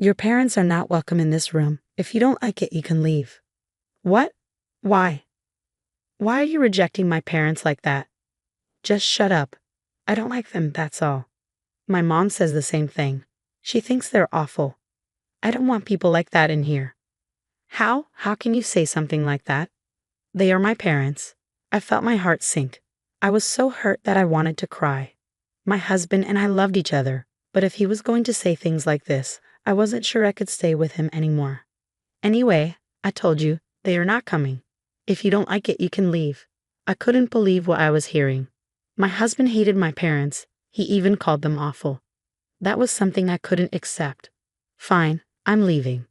Your parents are not welcome in this room. If you don't like it, you can leave. What? Why? Why are you rejecting my parents like that? Just shut up. I don't like them, that's all. My mom says the same thing. She thinks they're awful. I don't want people like that in here. How? How can you say something like that? They are my parents. I felt my heart sink. I was so hurt that I wanted to cry. My husband and I loved each other, but if he was going to say things like this, I wasn't sure I could stay with him anymore. Anyway, I told you, they are not coming. If you don't like it, you can leave. I couldn't believe what I was hearing. My husband hated my parents. He even called them awful. That was something I couldn't accept. Fine, I'm leaving.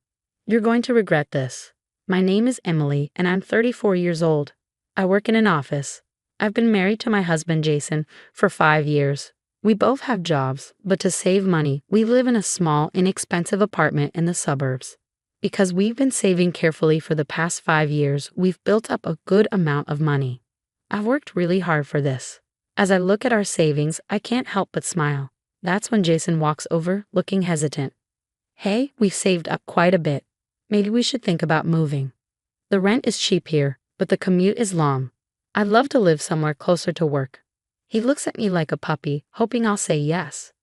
You're going to regret this. My name is Emily, and I'm 34 years old. I work in an office. I've been married to my husband, Jason, for 5 years. We both have jobs, but to save money, we live in a small, inexpensive apartment in the suburbs. Because we've been saving carefully for the past 5 years, we've built up a good amount of money. I've worked really hard for this. As I look at our savings, I can't help but smile. That's when Jason walks over, looking hesitant. Hey, we've saved up quite a bit. Maybe we should think about moving. The rent is cheap here, but the commute is long. I'd love to live somewhere closer to work. He looks at me like a puppy, hoping I'll say yes.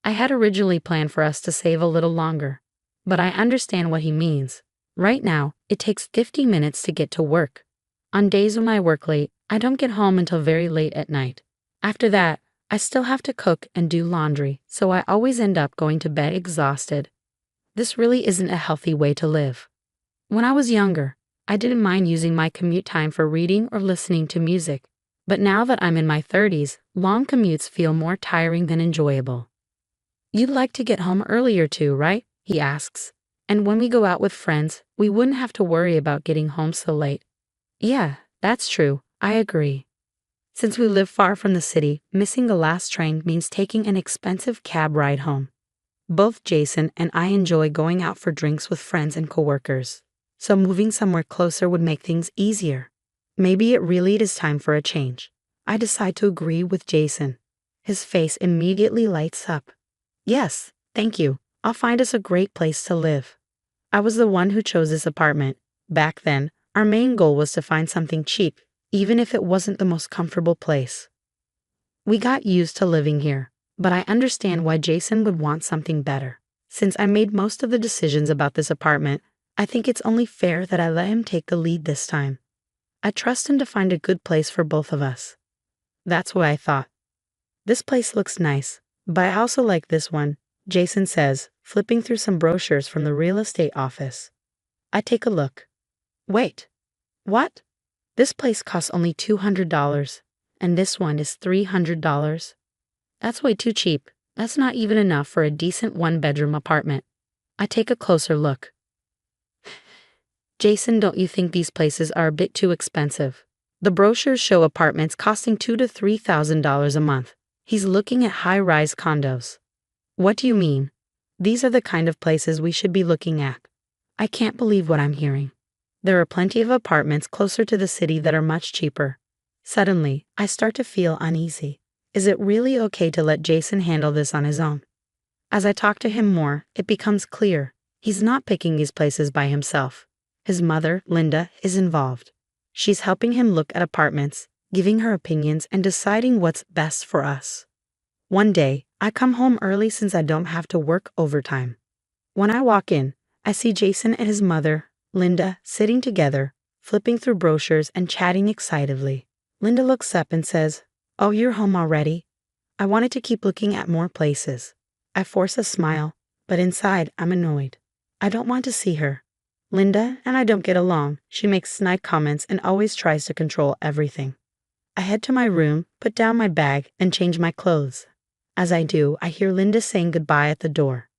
I had originally planned for us to save a little longer, but I understand what he means. Right now, it takes 50 minutes to get to work. On days when I work late, I don't get home until very late at night. After that, I still have to cook and do laundry, so I always end up going to bed exhausted. This really isn't a healthy way to live. When I was younger, I didn't mind using my commute time for reading or listening to music, but now that I'm in my 30s, long commutes feel more tiring than enjoyable. You'd like to get home earlier too, right? He asks. And when we go out with friends, we wouldn't have to worry about getting home so late. Yeah, that's true. I agree. Since we live far from the city, missing the last train means taking an expensive cab ride home. Both Jason and I enjoy going out for drinks with friends and coworkers, so moving somewhere closer would make things easier. Maybe it really is time for a change. I decide to agree with Jason. His face immediately lights up. Yes, thank you. I'll find us a great place to live. I was the one who chose this apartment. Back then, our main goal was to find something cheap, even if it wasn't the most comfortable place. We got used to living here, but I understand why Jason would want something better. Since I made most of the decisions about this apartment, I think it's only fair that I let him take the lead this time. I trust him to find a good place for both of us. That's what I thought. This place looks nice, but I also like this one, Jason says, flipping through some brochures from the real estate office. I take a look. Wait. What? This place costs only $200, and this one is $300. That's way too cheap. That's not even enough for a decent one-bedroom apartment. I take a closer look. Jason, don't you think these places are a bit too expensive? The brochures show apartments costing $2,000 to $3,000 a month. He's looking at high-rise condos. What do you mean? These are the kind of places we should be looking at. I can't believe what I'm hearing. There are plenty of apartments closer to the city that are much cheaper. Suddenly, I start to feel uneasy. Is it really okay to let Jason handle this on his own? As I talk to him more, it becomes clear. He's not picking these places by himself. His mother, Linda, is involved. She's helping him look at apartments, giving her opinions, and deciding what's best for us. One day, I come home early since I don't have to work overtime. When I walk in, I see Jason and his mother, Linda, sitting together, flipping through brochures and chatting excitedly. Linda looks up and says, "Oh, you're home already? I wanted to keep looking at more places." I force a smile, but inside I'm annoyed. I don't want to see her. Linda and I don't get along. She makes snide comments and always tries to control everything. I head to my room, put down my bag, and change my clothes. As I do, I hear Linda saying goodbye at the door.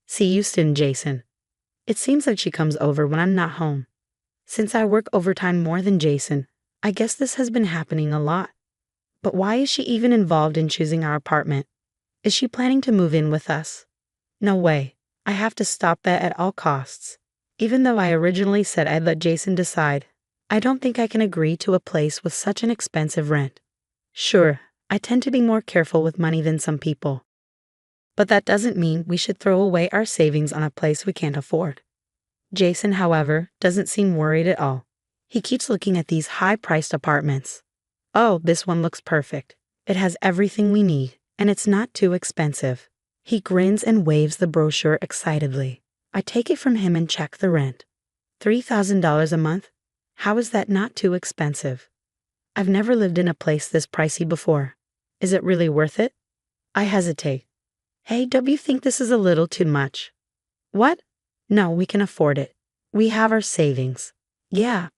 "See you soon, Jason." It seems like she comes over when I'm not home. Since I work overtime more than Jason, I guess this has been happening a lot. But why is she even involved in choosing our apartment? Is she planning to move in with us? No way. I have to stop that at all costs. Even though I originally said I'd let Jason decide, I don't think I can agree to a place with such an expensive rent. Sure, I tend to be more careful with money than some people. But that doesn't mean we should throw away our savings on a place we can't afford. Jason, however, doesn't seem worried at all. He keeps looking at these high-priced apartments. Oh, this one looks perfect. It has everything we need, and it's not too expensive. He grins and waves the brochure excitedly. I take it from him and check the rent. $3,000 a month? How is that not too expensive? I've never lived in a place this pricey before. Is it really worth it? I hesitate. Hey, don't you think this is a little too much? What? No, we can afford it. We have our savings. Yeah,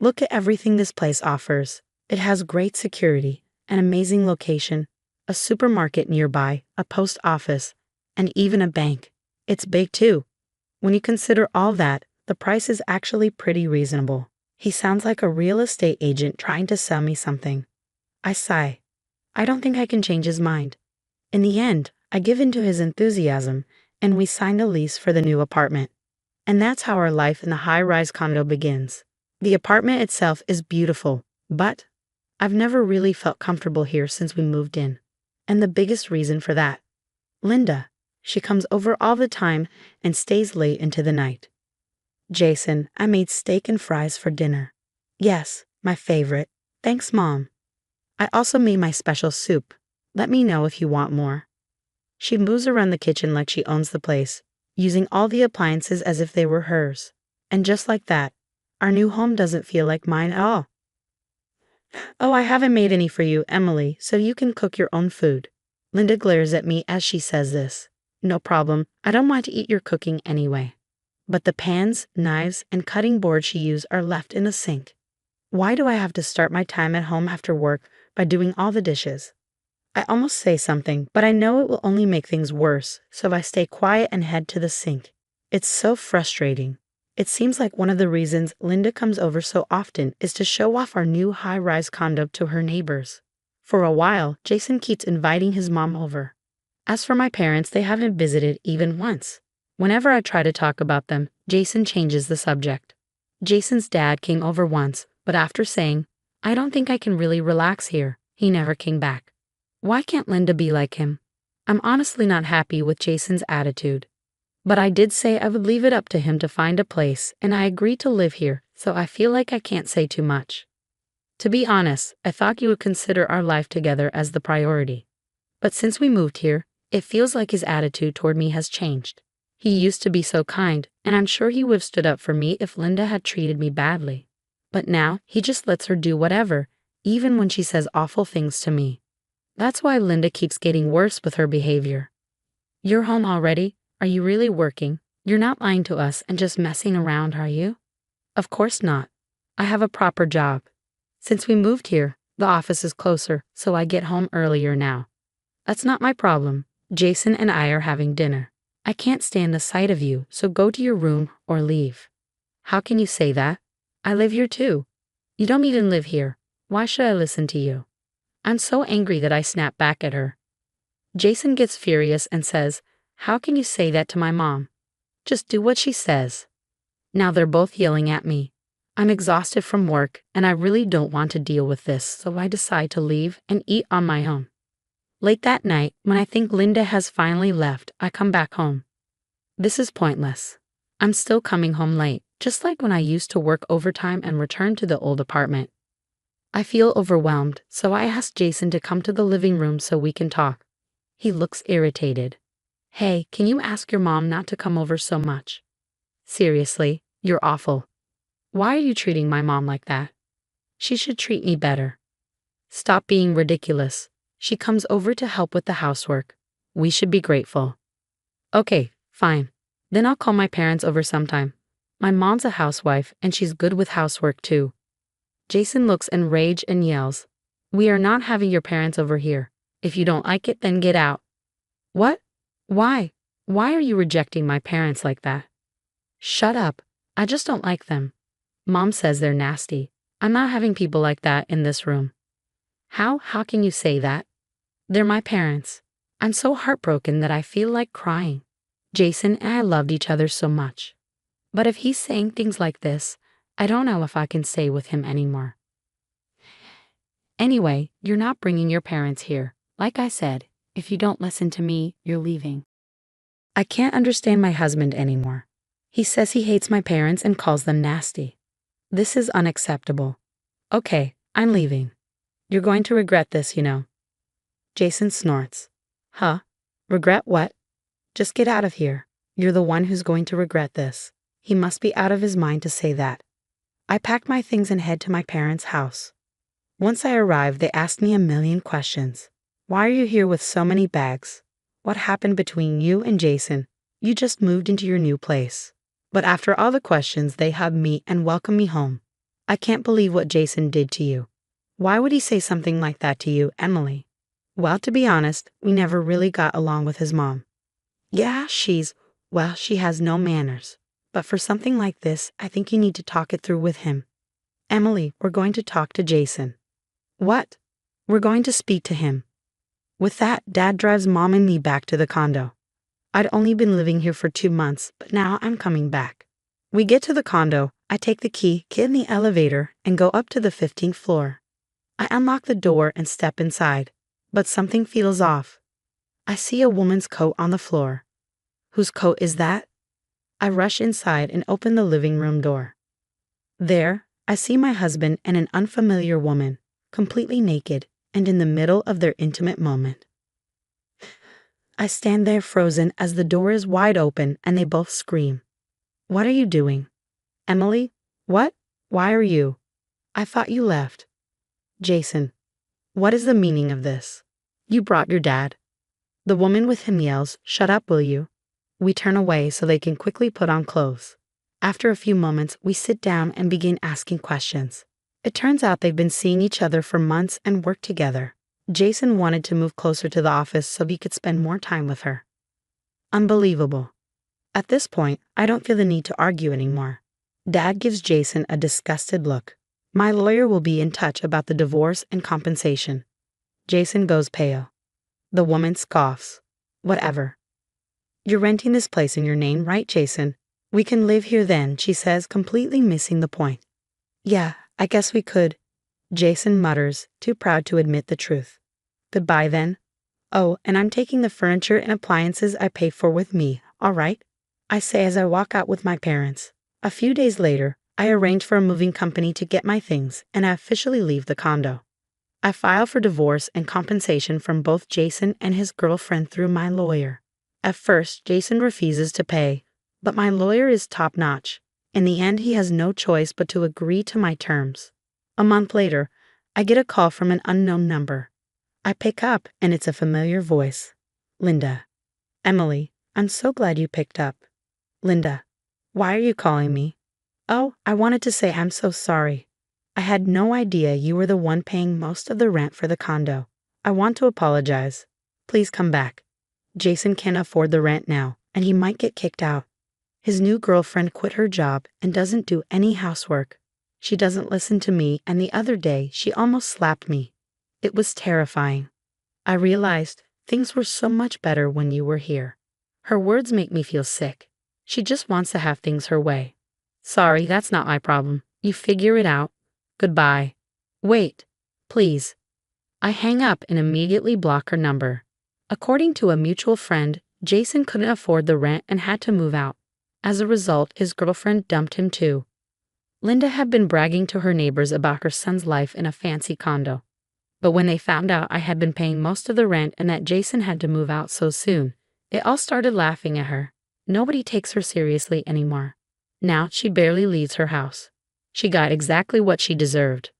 look at everything this place offers. It has great security, an amazing location, a supermarket nearby, a post office, and even a bank. It's big too. When you consider all that, the price is actually pretty reasonable. He sounds like a real estate agent trying to sell me something. I sigh. I don't think I can change his mind. In the end, I give in to his enthusiasm, and we sign a lease for the new apartment. And that's how our life in the high-rise condo begins. The apartment itself is beautiful, but I've never really felt comfortable here since we moved in. And the biggest reason for that, Linda. She comes over all the time and stays late into the night. Jason, I made steak and fries for dinner. Yes, my favorite. Thanks, Mom. I also made my special soup. Let me know if you want more. She moves around the kitchen like she owns the place, using all the appliances as if they were hers. And just like that, our new home doesn't feel like mine at all. Oh, I haven't made any for you, Emily, so you can cook your own food. Linda glares at me as she says this. No problem, I don't want to eat your cooking anyway. But the pans, knives, and cutting board she used are left in the sink. Why do I have to start my time at home after work by doing all the dishes? I almost say something, but I know it will only make things worse, so I stay quiet and head to the sink. It's so frustrating. It seems like one of the reasons Linda comes over so often is to show off our new high-rise condo to her neighbors. For a while, Jason keeps inviting his mom over. As for my parents, they haven't visited even once. Whenever I try to talk about them, Jason changes the subject. Jason's dad came over once, but after saying, I don't think I can really relax here, he never came back. Why can't Linda be like him? I'm honestly not happy with Jason's attitude. But I did say I would leave it up to him to find a place, and I agreed to live here, so I feel like I can't say too much. To be honest, I thought you would consider our life together as the priority. But since we moved here, it feels like his attitude toward me has changed. He used to be so kind, and I'm sure he would have stood up for me if Linda had treated me badly. But now, he just lets her do whatever, even when she says awful things to me. That's why Linda keeps getting worse with her behavior. You're home already? Are you really working? You're not lying to us and just messing around, are you? Of course not. I have a proper job. Since we moved here, the office is closer, so I get home earlier now. That's not my problem. Jason and I are having dinner. I can't stand the sight of you, so go to your room or leave. How can you say that? I live here too. You don't even live here. Why should I listen to you? I'm so angry that I snap back at her. Jason gets furious and says, How can you say that to my mom? Just do what she says. Now they're both yelling at me. I'm exhausted from work, and I really don't want to deal with this, so I decide to leave and eat on my own. Late that night, when I think Linda has finally left, I come back home. This is pointless. I'm still coming home late, just like when I used to work overtime and return to the old apartment. I feel overwhelmed, so I ask Jason to come to the living room so we can talk. He looks irritated. Hey, can you ask your mom not to come over so much? Seriously, you're awful. Why are you treating my mom like that? She should treat me better. Stop being ridiculous. She comes over to help with the housework. We should be grateful. Okay, fine. Then I'll call my parents over sometime. My mom's a housewife, and she's good with housework too. Jason looks enraged and yells, We are not having your parents over here. If you don't like it, then get out. What? Why? Why are you rejecting my parents like that? Shut up. I just don't like them. Mom says they're nasty. I'm not having people like that in this room. How can you say that? They're my parents. I'm so heartbroken that I feel like crying. Jason and I loved each other so much. But if he's saying things like this, I don't know if I can stay with him anymore. Anyway, you're not bringing your parents here. Like I said, If you don't listen to me, you're leaving. I can't understand my husband anymore. He says he hates my parents and calls them nasty. This is unacceptable. Okay, I'm leaving. You're going to regret this, you know. Jason snorts. Huh? Regret what? Just get out of here. You're the one who's going to regret this. He must be out of his mind to say that. I pack my things and head to my parents' house. Once I arrive, they ask me a million questions. Why are you here with so many bags? What happened between you and Jason? You just moved into your new place. But after all the questions, they hug me and welcome me home. I can't believe what Jason did to you. Why would he say something like that to you, Emily? Well, to be honest, we never really got along with his mom. Yeah, she has no manners. But for something like this, I think you need to talk it through with him. Emily, we're going to talk to Jason. What? We're going to speak to him. With that, Dad drives Mom and me back to the condo. I'd only been living here for 2 months, but now I'm coming back. We get to the condo, I take the key, get in the elevator, and go up to the 15th floor. I unlock the door and step inside, but something feels off. I see a woman's coat on the floor. Whose coat is that? I rush inside and open the living room door. There, I see my husband and an unfamiliar woman, completely naked and in the middle of their intimate moment. I stand there frozen as the door is wide open and they both scream. What are you doing? Emily? What? Why are you? I thought you left. Jason. What is the meaning of this? You brought your dad. The woman with him yells, "Shut up, will you?" We turn away so they can quickly put on clothes. After a few moments, we sit down and begin asking questions. It turns out they've been seeing each other for months and work together. Jason wanted to move closer to the office so he could spend more time with her. Unbelievable. At this point, I don't feel the need to argue anymore. Dad gives Jason a disgusted look. My lawyer will be in touch about the divorce and compensation. Jason goes pale. The woman scoffs. Whatever. You're renting this place in your name, right, Jason? We can live here then, she says, completely missing the point. Yeah, I guess we could. Jason mutters, too proud to admit the truth. Goodbye then. Oh, and I'm taking the furniture and appliances I pay for with me, all right? I say as I walk out with my parents. A few days later, I arrange for a moving company to get my things, and I officially leave the condo. I file for divorce and compensation from both Jason and his girlfriend through my lawyer. At first, Jason refuses to pay, but my lawyer is top-notch. In the end, he has no choice but to agree to my terms. A month later, I get a call from an unknown number. I pick up, and it's a familiar voice. Linda. Emily, I'm so glad you picked up. Linda. Why are you calling me? Oh, I wanted to say I'm so sorry. I had no idea you were the one paying most of the rent for the condo. I want to apologize. Please come back. Jason can't afford the rent now, and he might get kicked out. His new girlfriend quit her job and doesn't do any housework. She doesn't listen to me, and the other day she almost slapped me. It was terrifying. I realized things were so much better when you were here. Her words make me feel sick. She just wants to have things her way. Sorry, that's not my problem. You figure it out. Goodbye. Wait, please. I hang up and immediately block her number. According to a mutual friend, Jason couldn't afford the rent and had to move out. As a result, his girlfriend dumped him too. Linda had been bragging to her neighbors about her son's life in a fancy condo. But when they found out I had been paying most of the rent and that Jason had to move out so soon, they all started laughing at her. Nobody takes her seriously anymore. Now she barely leaves her house. She got exactly what she deserved.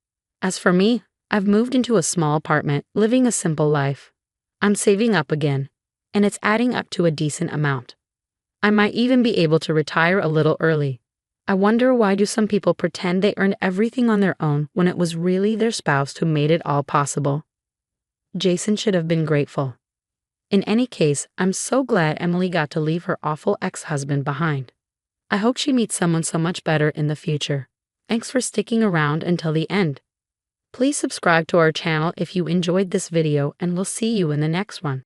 As for me, I've moved into a small apartment, living a simple life. I'm saving up again, and it's adding up to a decent amount. I might even be able to retire a little early. I wonder, why do some people pretend they earned everything on their own when it was really their spouse who made it all possible? Jason should have been grateful. In any case, I'm so glad Emily got to leave her awful ex-husband behind. I hope she meets someone so much better in the future. Thanks for sticking around until the end. Please subscribe to our channel if you enjoyed this video, and we'll see you in the next one.